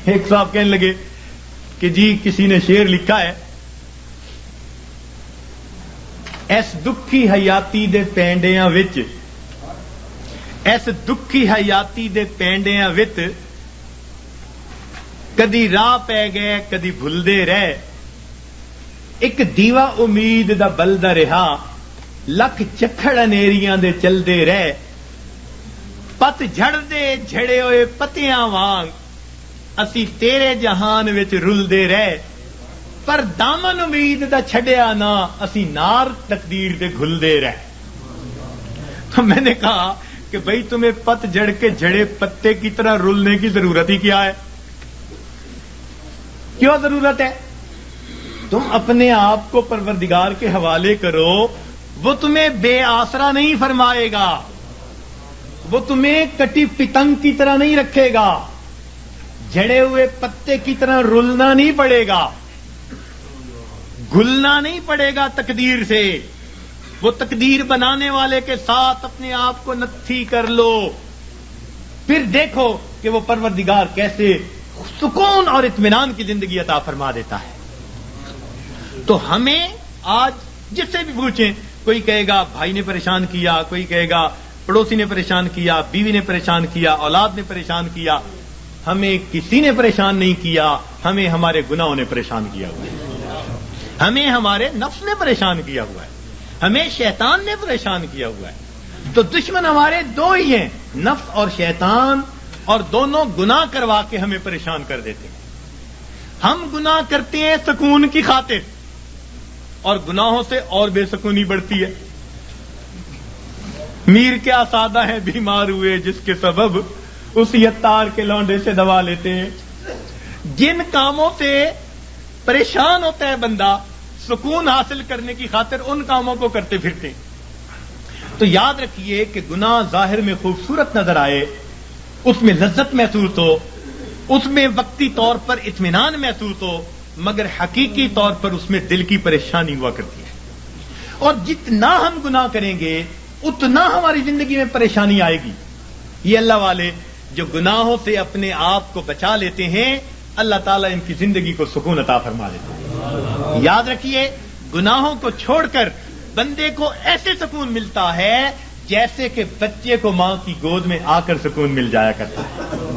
ایک صاحب کہنے لگے کہ جی کسی نے شعر لکھا ہے، اس دکھی حیاتی دے پینڈیاں وچ، اس دکھی حیاتی دے پینڈیاں وچ کدی راہ پہ گئے کدی بھلدے رہے، ایک دیوا امید دا بلدا رہا، لکھ چکھڑ انیریاں دے چلدے رہے، پت جھڑ دے جھڑے ہوئے پتیاں وانگ اسی تیرے جہان وچ رلدے رہے، پر دامن امید دا چھڈیا نہ اسی نار تقدیر دے گھلدے رہے۔ تو میں نے کہا کہ بھئی تمہیں پت جھڑ کے جھڑے پتے کی طرح رلنے کی ضرورت ہی کیا ہے؟ کیوں ضرورت ہے؟ تم اپنے آپ کو پروردگار کے حوالے کرو، وہ تمہیں بے آسرا نہیں فرمائے گا، وہ تمہیں کٹی پتنگ کی طرح نہیں رکھے گا، جھڑے ہوئے پتے کی طرح رلنا نہیں پڑے گا، گھلنا نہیں پڑے گا تقدیر سے۔ وہ تقدیر بنانے والے کے ساتھ اپنے آپ کو نتھی کر لو، پھر دیکھو کہ وہ پروردگار کیسے سکون اور اطمینان کی زندگی عطا فرما دیتا ہے۔ تو ہمیں آج جس سے بھی پوچھیں، کوئی کہے گا بھائی نے پریشان کیا، کوئی کہے گا پڑوسی نے پریشان کیا، بیوی نے پریشان کیا، اولاد نے پریشان کیا۔ ہمیں کسی نے پریشان نہیں کیا، ہمیں ہمارے گناہوں نے پریشان کیا ہوا ہے، ہمیں ہمارے نفس نے پریشان کیا ہوا ہے، ہمیں شیطان نے پریشان کیا ہوا ہے۔ تو دشمن ہمارے دو ہی ہیں، نفس اور شیطان، اور دونوں گناہ کروا کے ہمیں پریشان کر دیتے ہیں۔ ہم گناہ کرتے ہیں سکون کی خاطر، اور گناہوں سے اور بے سکونی بڑھتی ہے۔ میر کیا سادہ ہیں بیمار ہوئے جس کے سبب اسی عطار کے لونڈے سے دوا لیتے ہیں۔ جن کاموں سے پریشان ہوتا ہے بندہ سکون حاصل کرنے کی خاطر، ان کاموں کو کرتے پھرتے ہیں۔ تو یاد رکھیے کہ گناہ ظاہر میں خوبصورت نظر آئے، اس میں لذت محسوس ہو، اس میں وقتی طور پر اطمینان محسوس ہو، مگر حقیقی طور پر اس میں دل کی پریشانی ہوا کرتی ہے۔ اور جتنا ہم گناہ کریں گے اتنا ہماری زندگی میں پریشانی آئے گی۔ یہ اللہ والے جو گناہوں سے اپنے آپ کو بچا لیتے ہیں، اللہ تعالیٰ ان کی زندگی کو سکون عطا فرما دیتے ہیں۔ یاد رکھیے، گناہوں کو چھوڑ کر بندے کو ایسے سکون ملتا ہے جیسے کہ بچے کو ماں کی گود میں آ کر سکون مل جایا کرتا ہے۔